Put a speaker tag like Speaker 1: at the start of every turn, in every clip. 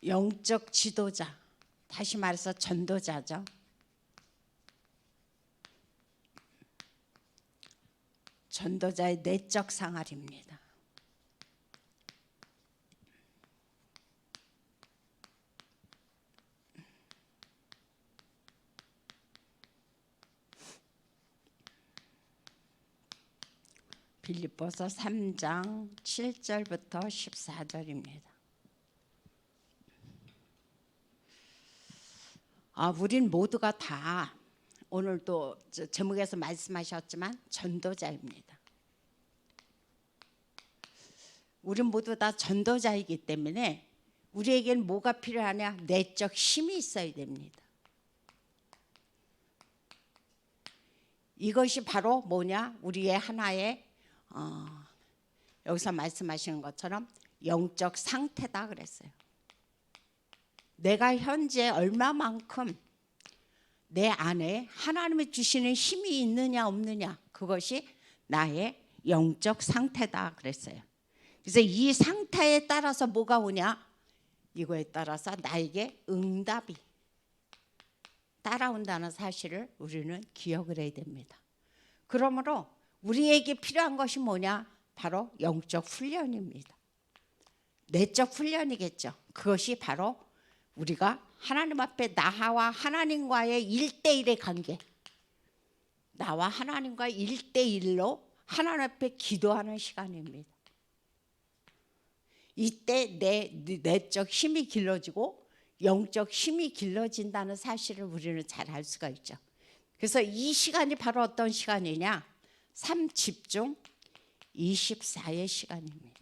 Speaker 1: 영적 지도자, 다시 말해서 전도자죠. 전도자의 내적 생활입니다. 빌립보서 3장 7절부터 14절입니다. 우린 모두가 다 오늘도 제목에서 말씀하셨지만 전도자입니다. 우린 모두 다 전도자이기 때문에 우리에게는 뭐가 필요하냐? 내적 힘이 있어야 됩니다. 이것이 바로 뭐냐? 우리의 하나의 여기서 말씀하시는 것처럼 영적 상태다 그랬어요. 내가 현재 얼마만큼 내 안에 하나님이 주시는 힘이 있느냐 없느냐, 그것이 나의 영적 상태다 그랬어요. 그래서 이 상태에 따라서 뭐가 오냐, 이거에 따라서 나에게 응답이 따라온다는 사실을 우리는 기억을 해야 됩니다. 그러므로 우리에게 필요한 것이 뭐냐, 바로 영적 훈련입니다. 내적 훈련이겠죠. 그것이 바로 우리가 하나님 앞에 나와 하나님과의 1대1의 관계, 나와 하나님과 1대1로 하나님 앞에 기도하는 시간입니다. 이때 내 내적 힘이 길러지고 영적 힘이 길러진다는 사실을 우리는 잘 알 수가 있죠. 그래서 이 시간이 바로 어떤 시간이냐, 3집중 24의 시간입니다.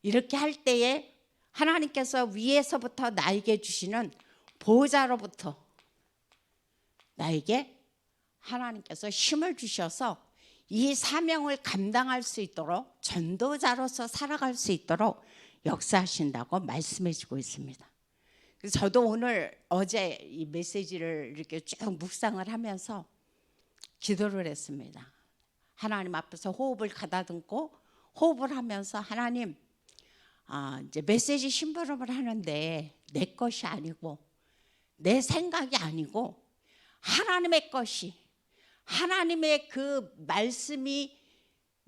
Speaker 1: 이렇게 할 때에 하나님께서 위에서부터 나에게 주시는 보호자로부터 나에게 하나님께서 힘을 주셔서 이 사명을 감당할 수 있도록, 전도자로서 살아갈 수 있도록 역사하신다고 말씀해 주고 있습니다. 그래서 저도 오늘 어제 이 메시지를 이렇게 쭉 묵상을 하면서 기도를 했습니다. 하나님 앞에서 호흡을 가다듬고 호흡을 하면서, 하나님, 이제 메시지 심부름을 하는데 내 것이 아니고 내 생각이 아니고 하나님의 것이, 하나님의 그 말씀이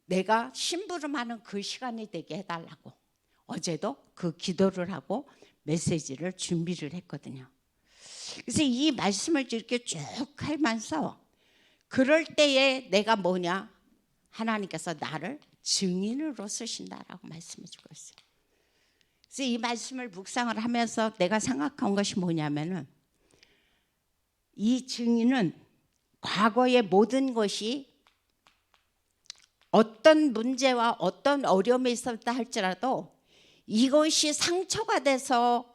Speaker 1: 내가 심부름하는 그 시간이 되게 해달라고 어제도 그 기도를 하고 메시지를 준비를 했거든요. 그래서 이 말씀을 이렇게 쭉 하면서 그럴 때에 내가 뭐냐, 하나님께서 나를 증인으로 쓰신다라고 말씀해 주고 있어요. 그래서 이 말씀을 묵상을 하면서 내가 생각한 것이 뭐냐면은, 이 증인은 과거의 모든 것이 어떤 문제와 어떤 어려움이 있었다 할지라도 이것이 상처가 돼서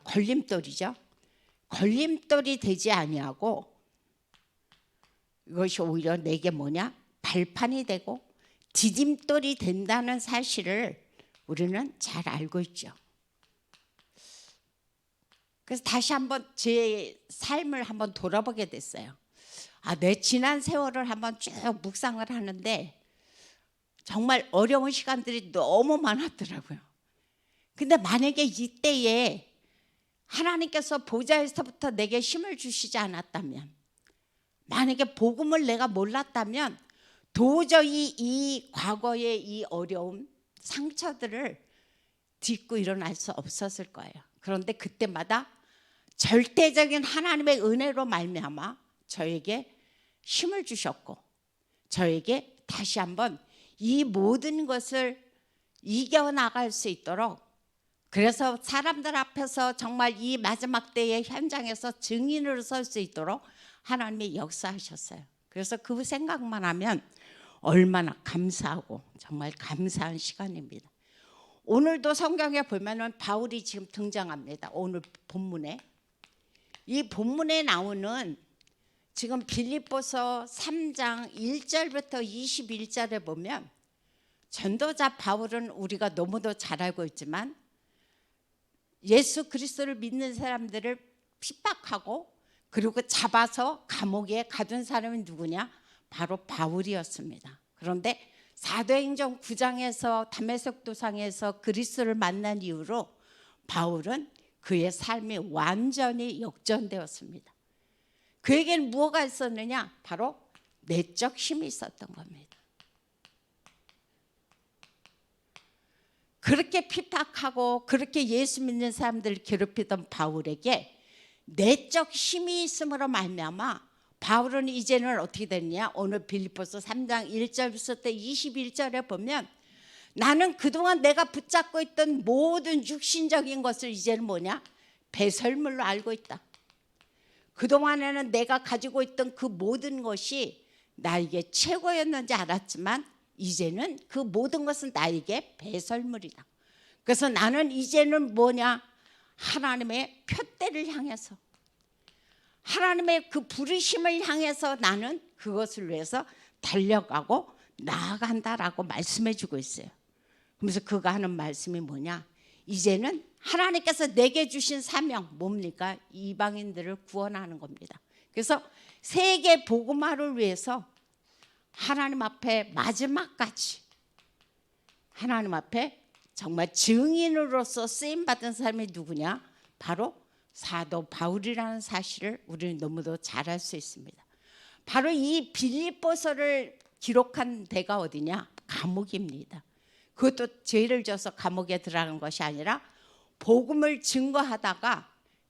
Speaker 1: 걸림돌이죠. 걸림돌이 되지 아니하고 이것이 오히려 내게 뭐냐, 발판이 되고 디딤돌이 된다는 사실을 우리는 잘 알고 있죠. 그래서 다시 한번 제 삶을 한번 돌아보게 됐어요. 내 지난 세월을 한번 쭉 묵상을 하는데 정말 어려운 시간들이 너무 많았더라고요. 근데 만약에 이때에 하나님께서 보좌에서부터 내게 힘을 주시지 않았다면, 만약에 복음을 내가 몰랐다면 도저히 이 과거의 이 어려움, 상처들을 딛고 일어날 수 없었을 거예요. 그런데 그때마다 절대적인 하나님의 은혜로 말미암아 저에게 힘을 주셨고, 저에게 다시 한번 이 모든 것을 이겨나갈 수 있도록, 그래서 사람들 앞에서 정말 이 마지막 때의 현장에서 증인으로 설 수 있도록 하나님이 역사하셨어요. 그래서 그 생각만 하면 얼마나 감사하고 정말 감사한 시간입니다. 오늘도 성경에 보면은 바울이 지금 등장합니다. 오늘 본문에, 이 본문에 나오는 지금 빌립보서 3장 1절부터 21절에 보면, 전도자 바울은 우리가 너무도 잘 알고 있지만 예수 그리스도를 믿는 사람들을 핍박하고 그리고 잡아서 감옥에 가둔 사람이 누구냐? 바로 바울이었습니다. 그런데 사도행전 9장에서 다메섹 도상에서 그리스도를 만난 이후로 바울은 그의 삶이 완전히 역전되었습니다. 그에게는 무엇가 있었느냐? 바로 내적 힘이 있었던 겁니다. 그렇게 핍박하고 그렇게 예수 믿는 사람들을 괴롭히던 바울에게 내적 힘이 있음으로 말미암아 바울은 이제는 어떻게 됐냐? 오늘 빌립보서 3장 1절부터 21절에 보면 나는 그동안 내가 붙잡고 있던 모든 육신적인 것을 이제는 뭐냐? 배설물로 알고 있다. 그동안에는 내가 가지고 있던 그 모든 것이 나에게 최고였는지 알았지만 이제는 그 모든 것은 나에게 배설물이다. 그래서 나는 이제는 뭐냐? 하나님의 표대를 향해서 하나님의 그 부르심을 향해서 나는 그것을 위해서 달려가고 나아간다라고 말씀해 주고 있어요. 그러면서 그가 하는 말씀이 뭐냐? 이제는 하나님께서 내게 주신 사명 뭡니까? 이방인들을 구원하는 겁니다. 그래서 세계 복음화를 위해서 하나님 앞에 마지막까지 하나님 앞에 정말 증인으로서 쓰임받은 사람이 누구냐? 바로 사도 바울이라는 사실을 우리는 너무도 잘 알 수 있습니다. 바로 이 빌립보서를 기록한 데가 어디냐? 감옥입니다. 그것도 죄를 져서 감옥에 들어가는 것이 아니라 복음을 증거하다가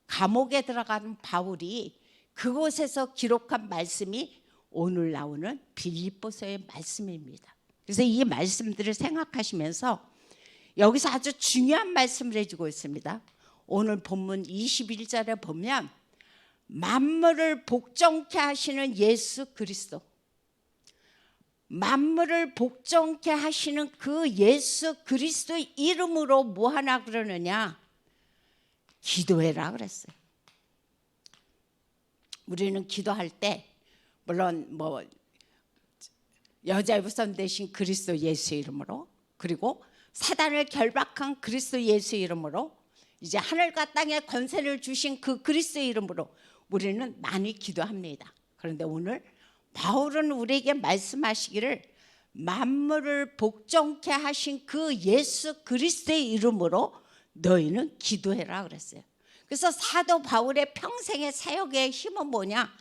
Speaker 1: 감옥에 들어가는 바울이 그곳에서 기록한 말씀이 오늘 나오는 빌립보서의 말씀입니다. 그래서 이 말씀들을 생각하시면서 여기서 아주 중요한 말씀을 해주고 있습니다. 오늘 본문 21절에 보면 만물을 복종케 하시는 예수 그리스도, 만물을 복종케 하시는 그 예수 그리스도의 이름으로 뭐 하나 그러느냐? 기도해라 그랬어요. 우리는 기도할 때 물론 뭐 여자의 우선 대신 그리스도 예수 이름으로, 그리고 사단을 결박한 그리스도 예수 이름으로, 이제 하늘과 땅에 권세를 주신 그 그리스도 이름으로 우리는 많이 기도합니다. 그런데 오늘 바울은 우리에게 말씀하시기를 만물을 복종케 하신 그 예수 그리스도의 이름으로 너희는 기도해라 그랬어요. 그래서 사도 바울의 평생의 사역의 힘은 뭐냐?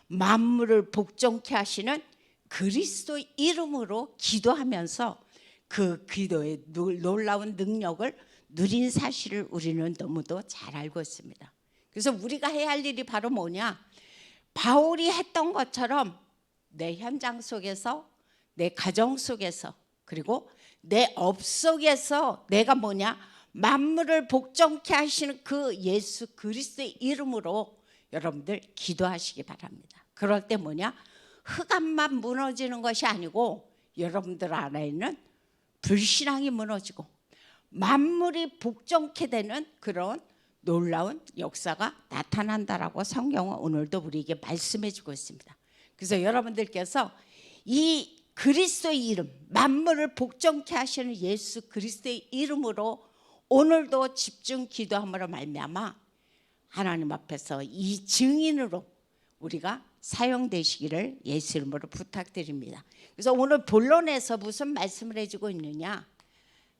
Speaker 1: 만물을 복종케 하시는 그리스도의 이름으로 기도하면서 그 기도의 놀라운 능력을 누린 사실을 우리는 너무도 잘 알고 있습니다. 그래서 우리가 해야 할 일이 바로 뭐냐? 바울이 했던 것처럼 내 현장 속에서, 내 가정 속에서, 그리고 내 업 속에서 내가 뭐냐? 만물을 복종케 하시는 그 예수 그리스도의 이름으로 여러분들 기도하시기 바랍니다. 그럴 때 뭐냐? 흑암만 무너지는 것이 아니고 여러분들 안에 있는 불신앙이 무너지고 만물이 복종케 되는 그런 놀라운 역사가 나타난다라고 성경은 오늘도 우리에게 말씀해 주고 있습니다. 그래서 여러분들께서 이 그리스도의 이름, 만물을 복종케 하시는 예수 그리스도의 이름으로 오늘도 집중 기도함으로 말미암아 하나님 앞에서 이 증인으로 우리가 사용되시기를 예수 이름으로 부탁드립니다. 그래서 오늘 본론에서 무슨 말씀을 해주고 있느냐?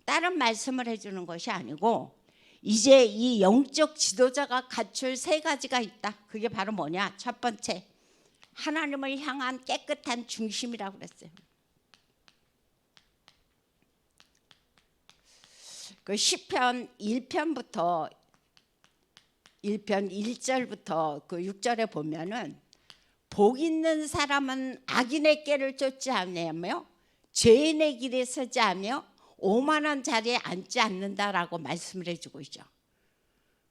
Speaker 1: 다른 말씀을 해주는 것이 아니고 이제 이 영적 지도자가 갖출 세 가지가 있다. 그게 바로 뭐냐? 첫 번째, 하나님을 향한 깨끗한 중심이라고 그랬어요. 그 시편 1편부터 1편 1절부터 그 6절에 보면은 복 있는 사람은 악인의 꾀를 쫓지 않으며 죄인의 길에 서지 않으며 오만한 자리에 앉지 않는다라고 말씀을 해주고 있죠.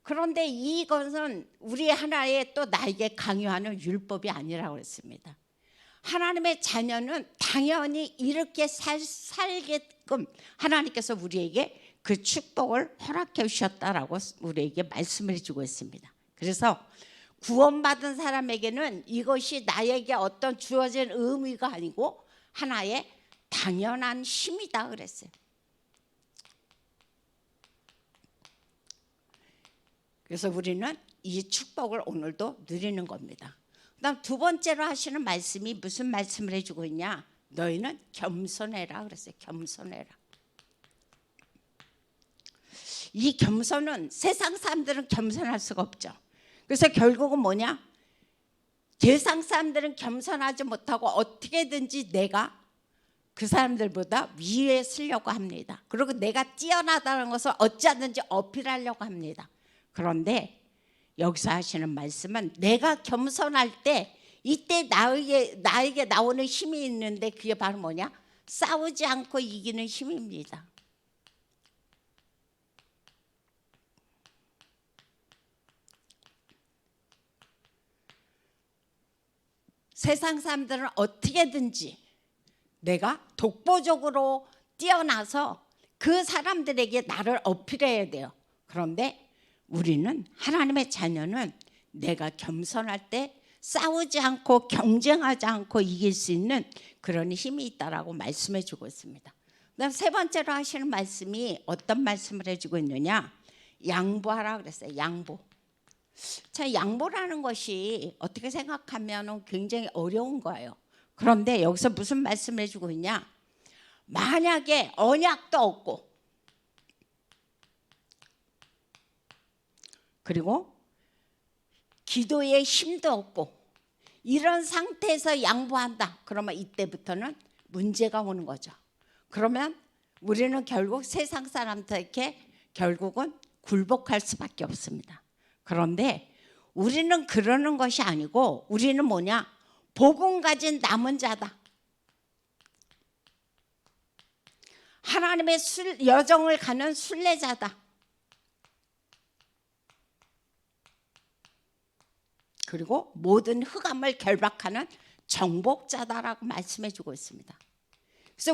Speaker 1: 그런데 이것은 우리 하나의 또 나에게 강요하는 율법이 아니라고 했습니다. 하나님의 자녀는 당연히 이렇게 살게끔 하나님께서 우리에게 그 축복을 허락해 주셨다라고 우리에게 말씀을 해주고 있습니다. 그래서 구원받은 사람에게는 이것이 나에게 어떤 주어진 의미가 아니고 하나의 당연한 힘이다 그랬어요. 그래서 우리는 이 축복을 오늘도 누리는 겁니다. 그다음 두 번째로 하시는 말씀이 무슨 말씀을 해주고 있냐? 너희는 겸손해라 그랬어요. 겸손해라. 이 겸손은 세상 사람들은 겸손할 수가 없죠. 그래서 결국은 뭐냐? 세상 사람들은 겸손하지 못하고 어떻게든지 내가 그 사람들보다 위에 서려고 합니다. 그리고 내가 뛰어나다는 것을 어찌하든지 어필하려고 합니다. 그런데 여기서 하시는 말씀은 내가 겸손할 때 이때 나에게 나오는 힘이 있는데 그게 바로 뭐냐? 싸우지 않고 이기는 힘입니다. 세상 사람들은 어떻게든지 내가 독보적으로 뛰어나서 그 사람들에게 나를 어필해야 돼요. 그런데 우리는 하나님의 자녀는 내가 겸손할 때 싸우지 않고 경쟁하지 않고 이길 수 있는 그런 힘이 있다라고 말씀해 주고 있습니다. 그다음 세 번째로 하시는 말씀이 어떤 말씀을 해주고 있느냐? 양보하라 그랬어요. 양보. 자, 양보라는 것이 어떻게 생각하면 굉장히 어려운 거예요. 그런데 여기서 무슨 말씀을 해주고 있냐? 만약에 언약도 없고 그리고 기도의 힘도 없고 이런 상태에서 양보한다. 그러면 이때부터는 문제가 오는 거죠. 그러면 우리는 결국 세상 사람들에게 결국은 굴복할 수밖에 없습니다. 그런데 우리는 그러는 것이 아니고 우리는 뭐냐? 복음 가진 남은 자다. 하나님의 여정을 가는 순례자다. 그리고 모든 흑암을 결박하는 정복자다라고 말씀해 주고 있습니다. 그래서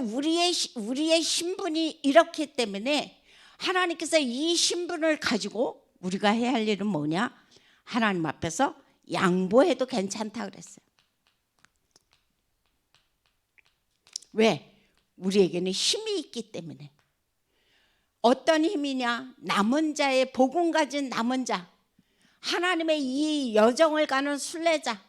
Speaker 1: 우리의 신분이 이렇기 때문에 하나님께서 이 신분을 가지고 우리가 해야 할 일은 뭐냐? 하나님 앞에서 양보해도 괜찮다 그랬어요. 왜? 우리에게는 힘이 있기 때문에. 어떤 힘이냐? 남은 자의 복음 가진 남은 자, 하나님의 이 여정을 가는 순례자,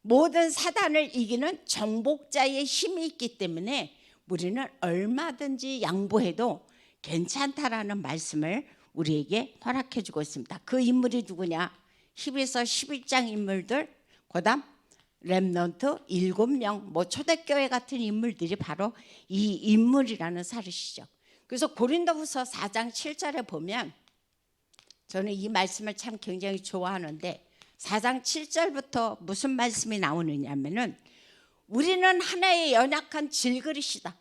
Speaker 1: 모든 사단을 이기는 정복자의 힘이 있기 때문에 우리는 얼마든지 양보해도 괜찮다라는 말씀을 우리에게 허락해 주고 있습니다. 그 인물이 누구냐? 히브리서 11장 인물들, 그다음 렘넌트 7명, 초대교회 같은 인물들이 바로 이 인물이라는 사실이죠. 그래서 고린도후서 4장 7절에 보면 저는 이 말씀을 참 굉장히 좋아하는데 4장 7절부터 무슨 말씀이 나오느냐면은 우리는 하나의 연약한 질그릇이다.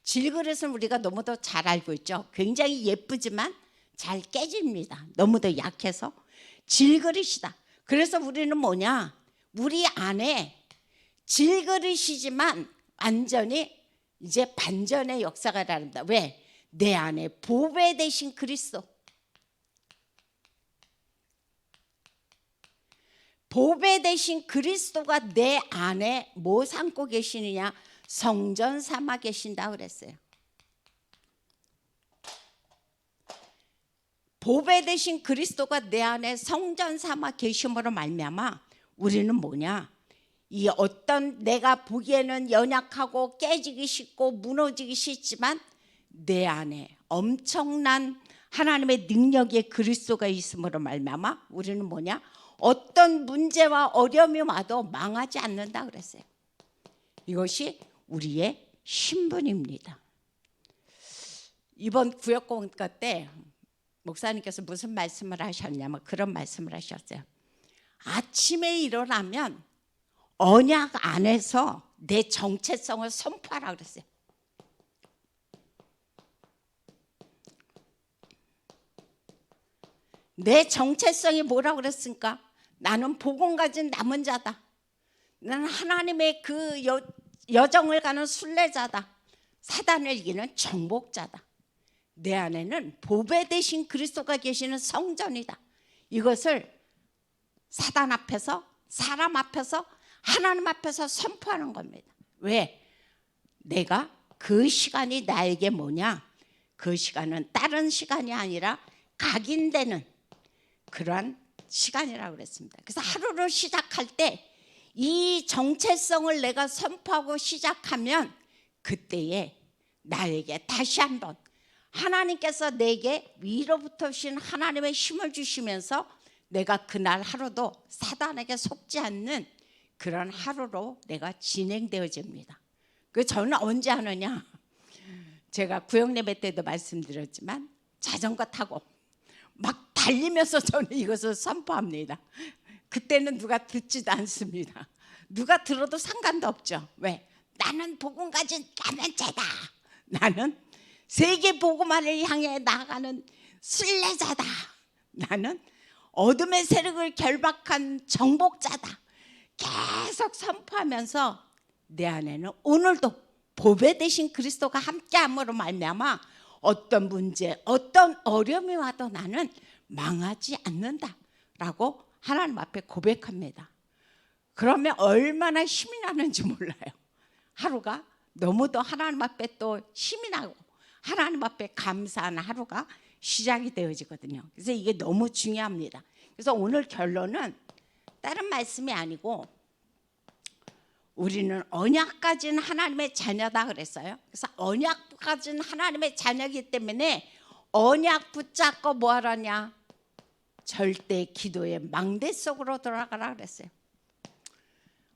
Speaker 1: 질그릇은 우리가 너무도 잘 알고 있죠. 굉장히 예쁘지만 잘 깨집니다. 너무도 약해서 질그릇이다. 그래서 우리는 뭐냐? 우리 안에 질그릇이지만 완전히 이제 반전의 역사가 일어난다. 왜? 내 안에 보배 되신 그리스도. 보배 되신 그리스도가 내 안에 뭐 삼고 계시느냐? 성전 삼아 계신다 그랬어요. 보배 되신 그리스도가 내 안에 성전 삼아 계심으로 말미암아 우리는 뭐냐? 이 어떤 내가 보기에는 연약하고 깨지기 쉽고 무너지기 쉽지만 내 안에 엄청난 하나님의 능력의 그리스도가 있음으로 말미암아 우리는 뭐냐? 어떤 문제와 어려움이 와도 망하지 않는다 그랬어요. 이것이 우리의 신분입니다. 이번 구역공과 때 목사님께서 무슨 말씀을 하셨냐면 그런 말씀을 하셨어요. 아침에 일어나면 언약 안에서 내 정체성을 선포하라 그랬어요. 내 정체성이 뭐라고 그랬습니까? 나는 복음 가진 남은 자다. 나는 하나님의 그 여정을 가는 순례자다. 사단을 이기는 정복자다. 내 안에는 보배 되신 그리스도가 계시는 성전이다. 이것을 사단 앞에서, 사람 앞에서, 하나님 앞에서 선포하는 겁니다. 왜? 내가 그 시간이 나에게 뭐냐? 그 시간은 다른 시간이 아니라 각인되는 그러한 시간이라고 그랬습니다. 그래서 하루를 시작할 때 이 정체성을 내가 선포하고 시작하면 그때에 나에게 다시 한번 하나님께서 내게 위로부터 오신 하나님의 힘을 주시면서 내가 그날 하루도 사단에게 속지 않는 그런 하루로 내가 진행되어집니다. 그 저는 언제 하느냐? 제가 구역예배 때도 말씀드렸지만 자전거 타고 막 달리면서 저는 이것을 선포합니다. 그때는 누가 듣지도 않습니다. 누가 들어도 상관도 없죠. 왜? 나는 복음 가진 라면자다. 나는 세계 복음화를 향해 나아가는 순례자다. 나는 어둠의 세력을 결박한 정복자다. 계속 선포하면서 내 안에는 오늘도 보배 되신 그리스도가 함께함으로 말미암아 어떤 문제, 어떤 어려움이 와도 나는 망하지 않는다라고 하나님 앞에 고백합니다. 그러면 얼마나 힘이 나는지 몰라요. 하루가 너무도 하나님 앞에 또 힘이 나고 하나님 앞에 감사하는 하루가 시작이 되어지거든요. 그래서 이게 너무 중요합니다. 그래서 오늘 결론은 다른 말씀이 아니고 우리는 언약 가진 하나님의 자녀다 그랬어요. 그래서 언약 가진 하나님의 자녀이기 때문에 언약 붙잡고 뭐 하라냐? 절대 기도의 망대 속으로 들어가라 그랬어요.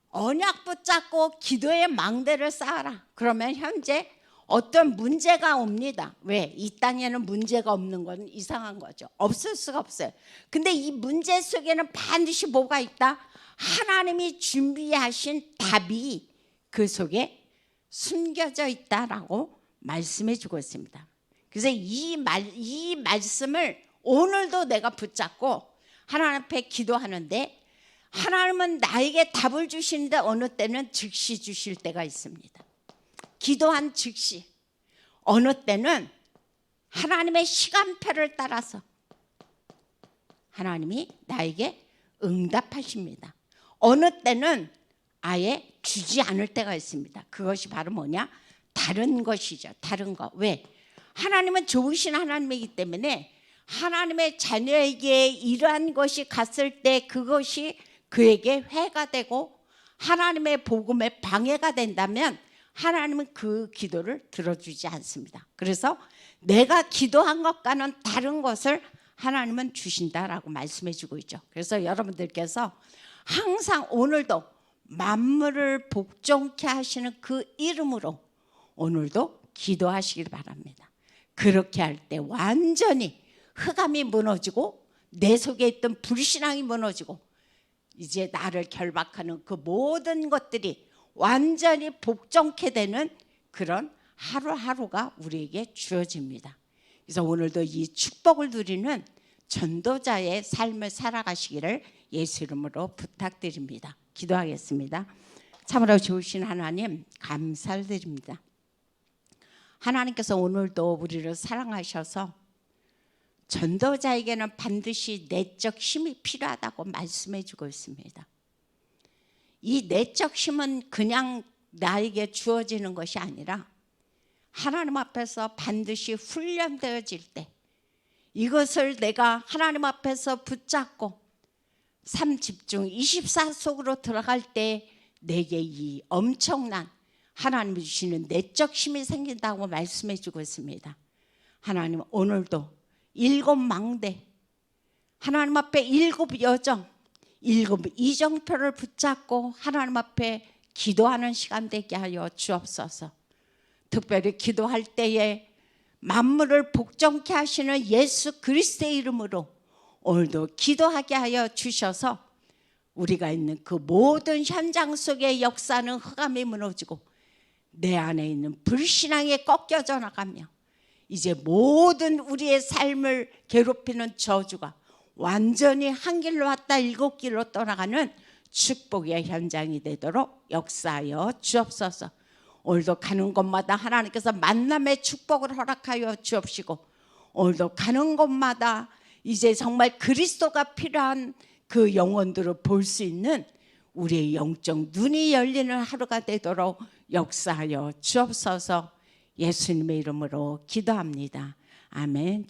Speaker 1: 언약 붙잡고 기도의 망대를 쌓아라. 그러면 현재 어떤 문제가 옵니다. 왜? 이 땅에는 문제가 없는 건 이상한 거죠. 없을 수가 없어요. 근데 이 문제 속에는 반드시 뭐가 있다? 하나님이 준비하신 답이 그 속에 숨겨져 있다라고 말씀해 주고 있습니다. 그래서 이 말씀을 오늘도 내가 붙잡고 하나님 앞에 기도하는데 하나님은 나에게 답을 주시는데 어느 때는 즉시 주실 때가 있습니다. 기도한 즉시. 어느 때는 하나님의 시간표를 따라서 하나님이 나에게 응답하십니다. 어느 때는 아예 주지 않을 때가 있습니다. 그것이 바로 뭐냐? 다른 것이죠. 다른 거. 왜? 하나님은 좋으신 하나님이기 때문에 하나님의 자녀에게 이러한 것이 갔을 때 그것이 그에게 해가 되고 하나님의 복음에 방해가 된다면 하나님은 그 기도를 들어주지 않습니다. 그래서 내가 기도한 것과는 다른 것을 하나님은 주신다라고 말씀해 주고 있죠. 그래서 여러분들께서 항상 오늘도 만물을 복종케 하시는 그 이름으로 오늘도 기도하시길 바랍니다. 그렇게 할 때 완전히 흑암이 무너지고 내 속에 있던 불신앙이 무너지고 이제 나를 결박하는 그 모든 것들이 완전히 복종케 되는 그런 하루하루가 우리에게 주어집니다. 그래서 오늘도 이 축복을 누리는 전도자의 삶을 살아가시기를 예수 이름으로 부탁드립니다. 기도하겠습니다. 참으로 좋으신 하나님 감사드립니다. 하나님께서 오늘도 우리를 사랑하셔서 전도자에게는 반드시 내적 힘이 필요하다고 말씀해 주고 있습니다. 이 내적 힘은 그냥 나에게 주어지는 것이 아니라 하나님 앞에서 반드시 훈련되어질 때 이것을 내가 하나님 앞에서 붙잡고 삶 집중 24 속으로 들어갈 때 내게 이 엄청난 하나님이 주시는 내적 힘이 생긴다고 말씀해 주고 있습니다. 하나님 오늘도 7 망대 하나님 앞에 7 여정 7 이정표를 붙잡고 하나님 앞에 기도하는 시간 되게 하여 주옵소서. 특별히 기도할 때에 만물을 복종케 하시는 예수 그리스도의 이름으로 오늘도 기도하게 하여 주셔서 우리가 있는 그 모든 현장 속의 역사는 흑암이 무너지고 내 안에 있는 불신앙에 꺾여져 나가며 이제 모든 우리의 삶을 괴롭히는 저주가 완전히 한 길로 왔다 7 길로 떠나가는 축복의 현장이 되도록 역사하여 주옵소서. 오늘도 가는 곳마다 하나님께서 만남의 축복을 허락하여 주옵시고 오늘도 가는 곳마다 이제 정말 그리스도가 필요한 그 영혼들을 볼 수 있는 우리의 영적 눈이 열리는 하루가 되도록 역사하여 주옵소서. 예수님의 이름으로 기도합니다. 아멘.